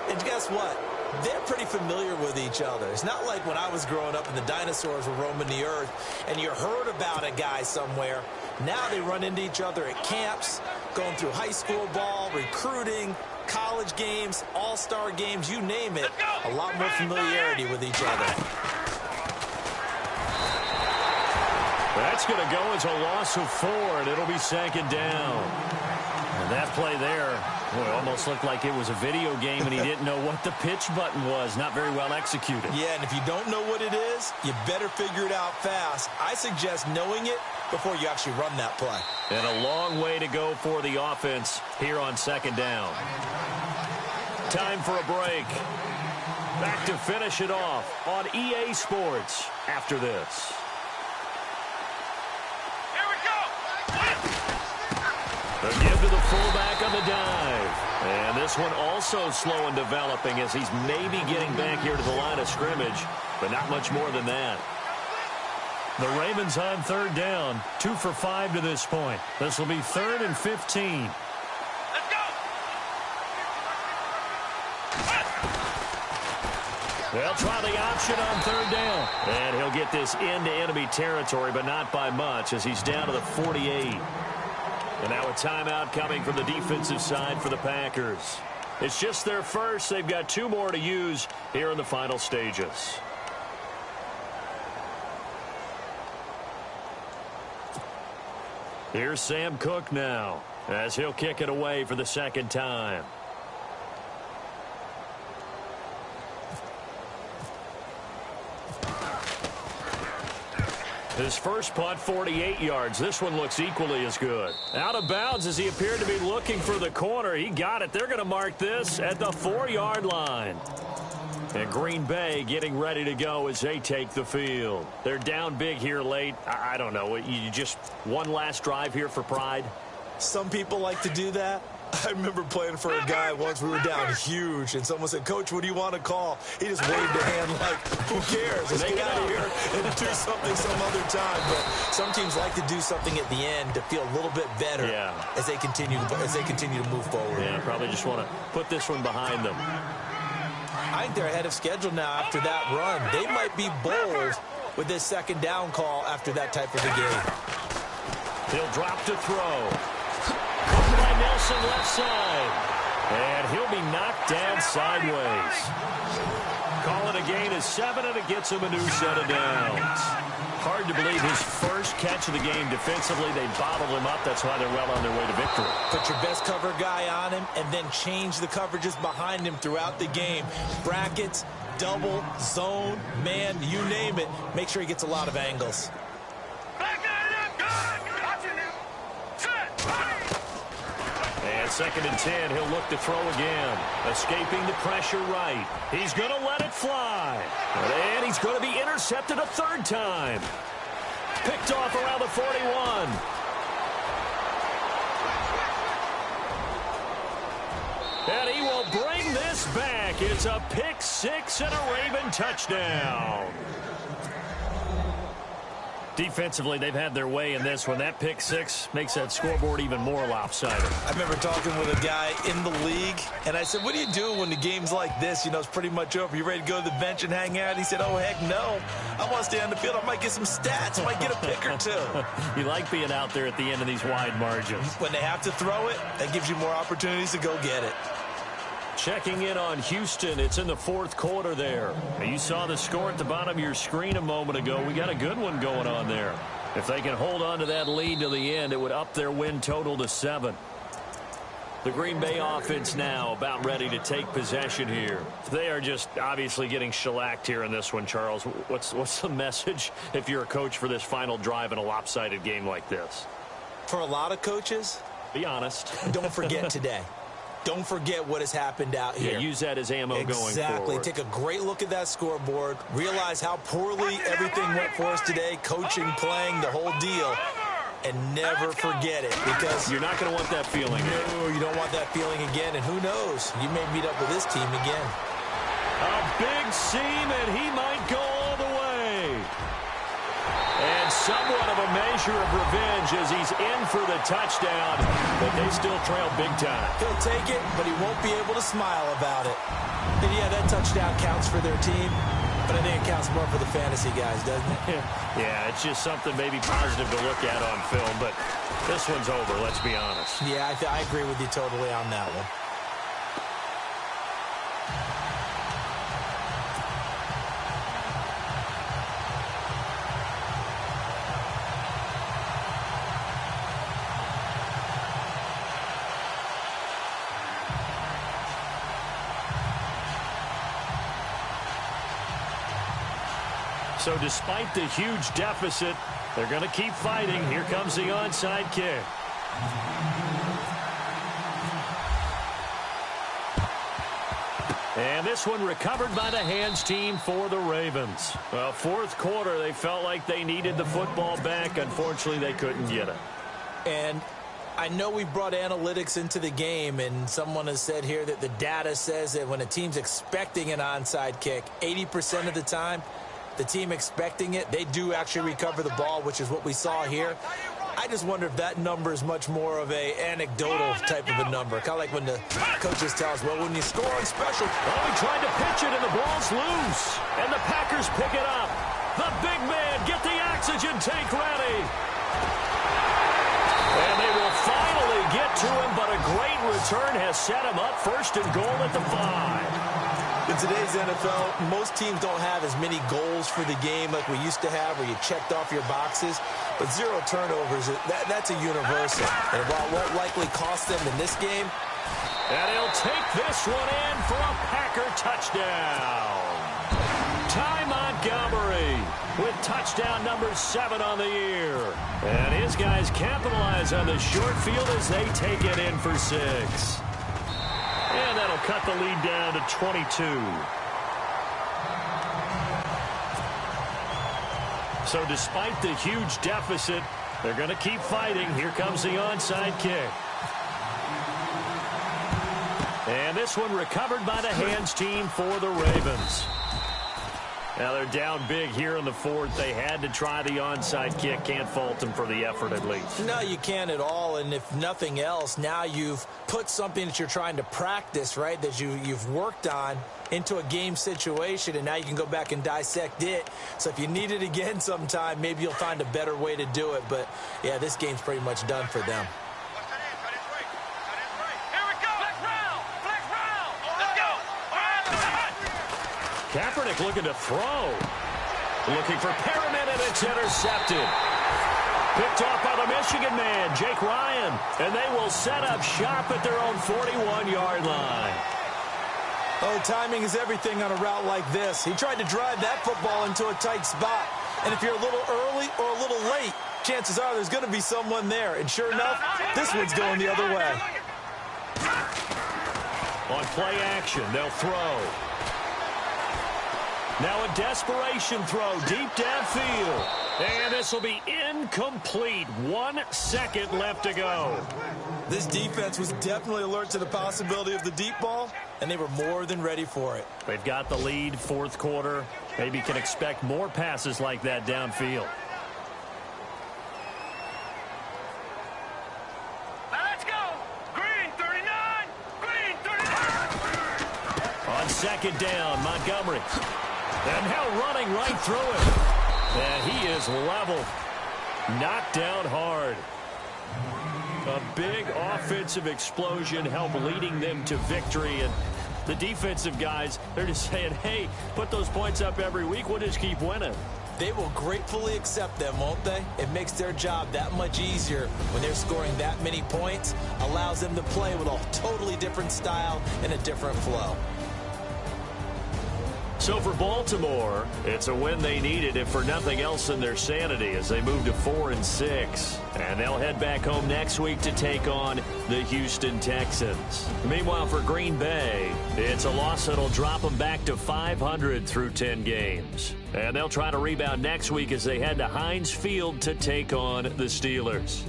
And guess what? They're pretty familiar with each other. It's not like when I was growing up and the dinosaurs were roaming the earth and you heard about a guy somewhere. Now they run into each other at camps, going through high school ball, recruiting, college games, all-star games, you name it. A lot more familiarity with each other.
That's going to go as a loss of 4, and it'll be second down. And that play there, boy, almost looked like it was a video game and he didn't know what the pitch button was. Not very well executed.
Yeah, and if you don't know what it is, you better figure it out fast. I suggest knowing it before you actually run that play.
And a long way to go for the offense here on second down. Time for a break. Back to finish it off on EA Sports after this. The give to the fullback on the dive. And this one also slow in developing as he's maybe getting back here to the line of scrimmage, but not much more than that. The Ravens on third down, 2 for 5 to this point. This will be 3rd and 15.
Let's go!
They'll try the option on third down. And he'll get this into enemy territory, but not by much as he's down to the 48. And now a timeout coming from the defensive side for the Packers. It's just their first. They've got 2 more to use here in the final stages. Here's Sam Cook now as he'll kick it away for the second time. His first punt, 48 yards. This one looks equally as good. Out of bounds as he appeared to be looking for the corner. He got it. They're going to mark this at the 4-yard line. And Green Bay getting ready to go as they take the field. They're down big here late. I don't know. You just one last drive here for pride?
Some people like to do that. I remember playing for a guy once. We were down huge, and someone said, "Coach, what do you want to call?" He just waved a hand like, who cares? Let's get out of here and do something some other time. But some teams like to do something at the end to feel a little bit better as they continue to move forward.
Yeah, probably just want to put this one behind them.
I think they're ahead of schedule now after that run. They might be bold with this second down call after that type of a game.
He'll drop to throw. Caught by Nelson left side. And he'll be knocked down sideways. Call it a gain of 7, and it gets him a new set of downs. Hard to believe his first catch of the game defensively. They bottled him up. That's why they're well on their way to victory.
Put your best cover guy on him and then change the coverages behind him throughout the game. Brackets, double, zone, man, you name it. Make sure he gets a lot of angles.
And 2nd and 10, he'll look to throw again. Escaping the pressure right. He's going to let it fly. And he's going to be intercepted a 3rd time. Picked off around the 41. And he will bring this back. It's a pick 6 and a Raven touchdown. Defensively, they've had their way in this one. That pick 6 makes that scoreboard even more lopsided.
I remember talking with a guy in the league, and I said, what do you do when the game's like this? You know, it's pretty much over. You ready to go to the bench and hang out? He said, oh, heck no. I want to stay on the field. I might get some stats. I might get a pick or 2.
You like being out there at the end of these wide margins.
When they have to throw it, that gives you more opportunities to go get it.
Checking in on Houston. It's in the 4th quarter there. You saw the score at the bottom of your screen a moment ago. We got a good one going on there. If they can hold on to that lead to the end, it would up their win total to 7. The Green Bay offense now about ready to take possession here. They are just obviously getting shellacked here in this one, Charles. What's the message if you're a coach for this final drive in a lopsided game like this?
For a lot of coaches,
be honest.
Don't forget today. Don't forget what has happened out here.
Yeah, use that as ammo going forward.
Exactly. Take a great look at that scoreboard. Realize how poorly everything went for us today. Coaching, playing, the whole deal. And never forget it, because
you're not going to want that feeling.
No, you don't want that feeling again. And who knows? You may meet up with this team again.
A big seam, and he might go all the way. And somewhat of a measure of revenge as he's in for the touchdown, but they still trail big time.
He'll take it, but he won't be able to smile about it. And yeah, that touchdown counts for their team, but I think it counts more for the fantasy guys, doesn't it?
Yeah, it's just something maybe positive to look at on film, but this one's over, let's be honest.
Yeah, I agree with you totally on that one.
So despite the huge deficit, they're going to keep fighting. Here comes the onside kick. And this one recovered by the hands team for the Ravens. Well, fourth quarter, they felt like they needed the football back. Unfortunately, they couldn't get it.
And I know we brought analytics into the game, and someone has said here that the data says that when a team's expecting an onside kick, 80% of the time, the team expecting it, they do actually recover the ball, which is what we saw here. I just wonder if that number is much more of a anecdotal type of a number. Kind of like when the coaches tell us, well, when you score on special.
Oh, he tried to pitch it, and the ball's loose. And the Packers pick it up. The big man, get the oxygen tank ready. And they will finally get to him, but a great return has set him up first and goal at the 5.
In today's NFL, most teams don't have as many goals for the game like we used to have, where you checked off your boxes. But 0 turnovers, that's a universal. And while it won't likely cost them in this game.
And he'll take this one in for a Packer touchdown. Ty Montgomery with touchdown number 7 on the year. And his guys capitalize on the short field as they take it in for 6. And that'll cut the lead down to 22. So despite the huge deficit, they're going to keep fighting. Here comes the onside kick. And this one recovered by the hands team for the Ravens. Now they're down big here in the fourth. They had to try the onside kick. Can't fault them for the effort at least.
No, you can't at all. And if nothing else, now you've put something that you're trying to practice, right, that you've worked on into a game situation, and now you can go back and dissect it. So if you need it again sometime, maybe you'll find a better way to do it. But, yeah, this game's pretty much done for them.
Kaepernick looking to throw. Looking for Perriman, and it's intercepted. Picked off by the Michigan man, Jake Ryan. And they will set up shop at their own 41-yard line.
Oh, timing is everything on a route like this. He tried to drive that football into a tight spot. And if you're a little early or a little late, chances are there's going to be someone there. And sure enough, this one's going the other way.
On play action, they'll throw. Now a desperation throw deep downfield. And this will be incomplete. 1 second left to go.
This defense was definitely alert to the possibility of the deep ball, and they were more than ready for it.
They've got the lead, fourth quarter. Maybe can expect more passes like that downfield.
Let's go. Green 39. Green 39.
On second down, Montgomery. And now running right through it. And he is level. Knocked down hard. A big offensive explosion helped leading them to victory. And the defensive guys, they're just saying, hey, put those points up every week. We'll just keep winning.
They will gratefully accept them, won't they? It makes their job that much easier when they're scoring that many points. Allows them to play with a totally different style and a different flow.
So for Baltimore, it's a win they needed, if for nothing else than their sanity, as they move to 4-6. And they'll head back home next week to take on the Houston Texans. Meanwhile, for Green Bay, it's a loss that'll drop them back to 500 through 10 games. And they'll try to rebound next week as they head to Heinz Field to take on the Steelers.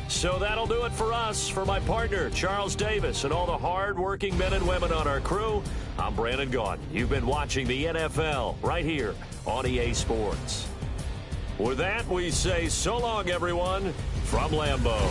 So that'll do it for us. For my partner, Charles Davis, and all the hard-working men and women on our crew, I'm Brandon Gaudin. You've been watching the NFL right here on EA Sports. With that, we say so long, everyone, from Lambeau.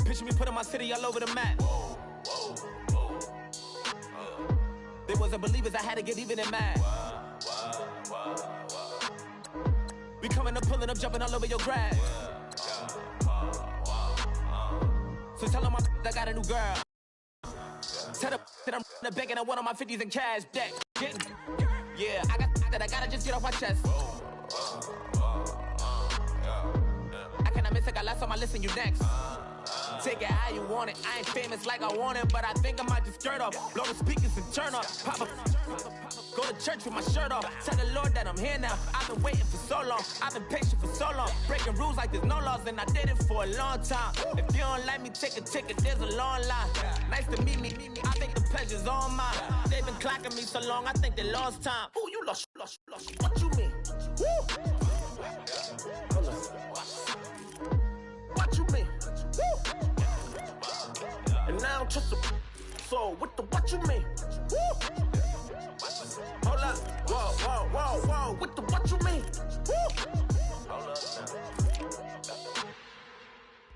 Picture me putting my city all over the map. They wasn't believers, I had to get even and mad. We coming up, pulling up, jumping all over your grass. So tell them I got a new girl. Tell them that I'm the bank and I want all my 50s in cash. Yeah, I got that, I gotta just get off my chest. I cannot miss, I got last on my list and you next. Take it how you want it. I ain't famous like I want it, but I think I might just skirt off. Blow the speakers and turn off. Pop up. Go to church with my shirt off. Tell the Lord that I'm here now. I've been waiting for so long. I've been patient for so long. Breaking rules like there's no laws, and I did it for a long time. If you don't like me, take a ticket. There's a long line. Nice to meet me. I think the pleasure's all mine. They've been clocking me so long, I think they lost time. Ooh, you lost. What you mean? Woo! What you mean? Woo! And now I don't trust the so what you mean? Woo! Hold up, whoa, what you mean? Woo! Hold up.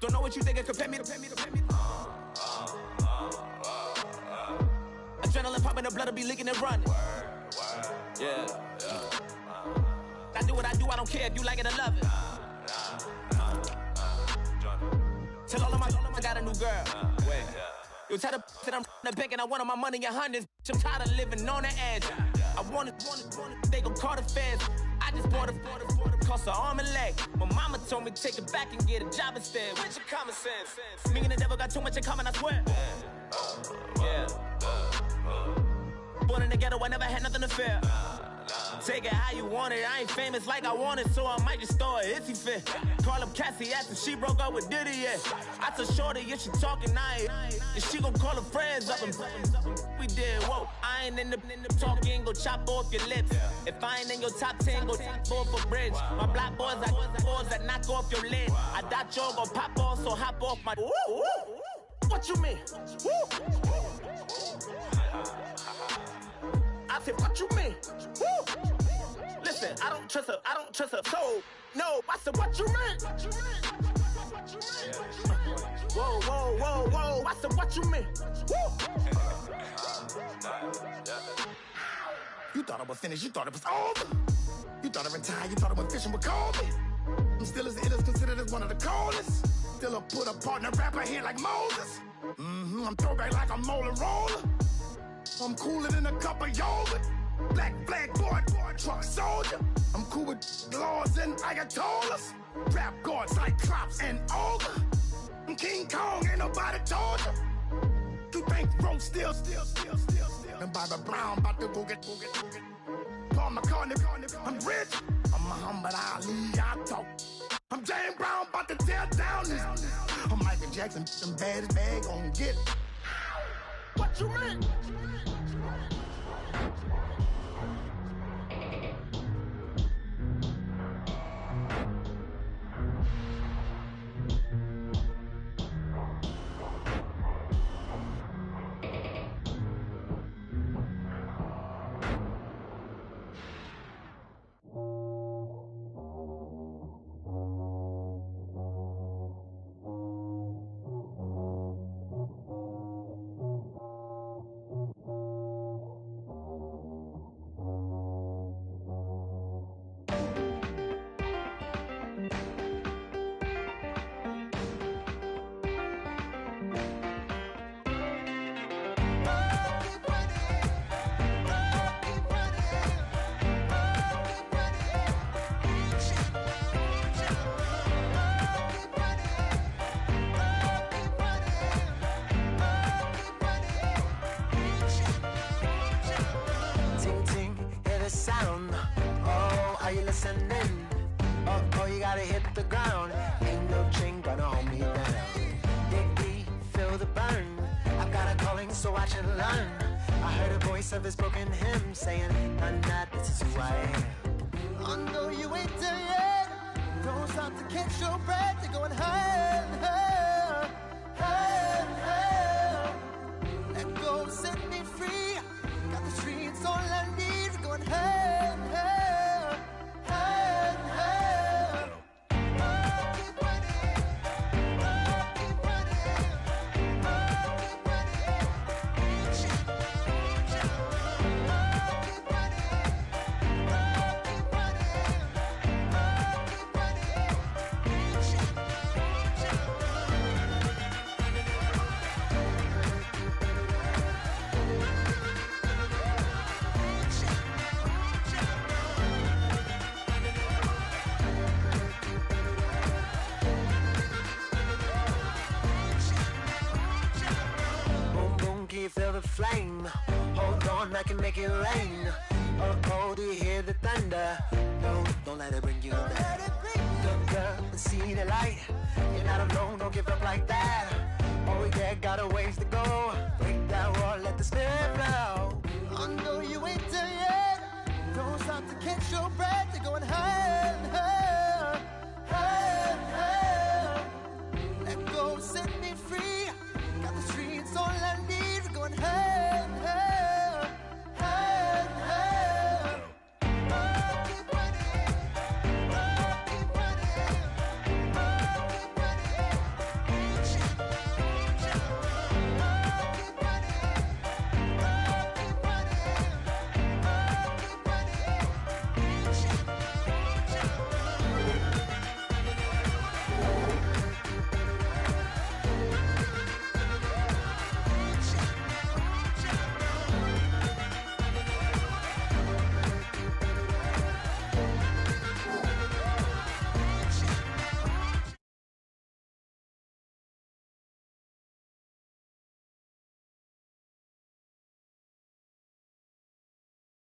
Don't know what you think, compare me. Adrenaline popping, the blood will be leaking and running. Yeah. I do what I do, I don't care if you like it or love it. Tell all of my I got a new girl. Wait. You tell the that I'm the bank and I want all my money in hundreds. I'm tired of living on the edge. I want it. They gon' call the feds. I just bought a cost an arm and leg. My mama told me take it back and get a job instead. Where's your common sense? Me and the devil got too much in common, I swear. Yeah. Born in the ghetto, I never had nothing to fear. Take it how you want it. I ain't famous like I want it, so I might just throw a hissy fit. Call up Cassie after she broke up with Diddy, yeah. I told Shorty if she talking, and she gon' call her friends up and we did, whoa. I ain't in the talking, go chop off your lips. If I ain't in your top 10, go top 4 for bridge. My black boys, I got boys that knock off your lid. I doubt y'all gon' pop off, so hop off my. What you mean? I said, what you mean? Woo! Listen, I don't trust her, so, no, I said, what you mean? Whoa, I said, what you mean? Woo! You thought I was finished, you thought it was over. You thought I retired, you thought I went fishing with Kobe. I'm still as ill as considered as one of the coldest. Still a put a partner rapper here like Moses.
I'm throwback like I'm molar roller. I'm cooler than a cup of yogurt. Black flag boy, truck soldier. I'm cool with laws and ayatollahs. Rap gods like Cyclops and Ogre. I'm King Kong, ain't nobody told you. You think road still. And Bobby Brown about to go get. Paul McCartney, I'm rich. I'm Muhammad Ali, I talk. I'm James Brown, about to tear down this. I'm Michael Jackson, some baddest bag gon' get. What you mean?
Of his broken hymn saying, "I'm not, this is who I am." I know you ain't there yet. Don't stop to catch your breath. You're going higher, higher, higher, higher. Let go, set me free. Got the streets all I need. Going higher, higher, higher, higher. Keep running, keep running, keep feel the flame. Hold on, I can make it rain. Oh, do you hear the thunder? No, don't let it bring you down. Look up and see the light. You're not alone, don't give up like that. Oh, yeah, got a ways to go. Break that wall, let the spirit flow. I know you ain't there yet. Don't stop to catch your breath. You're going high.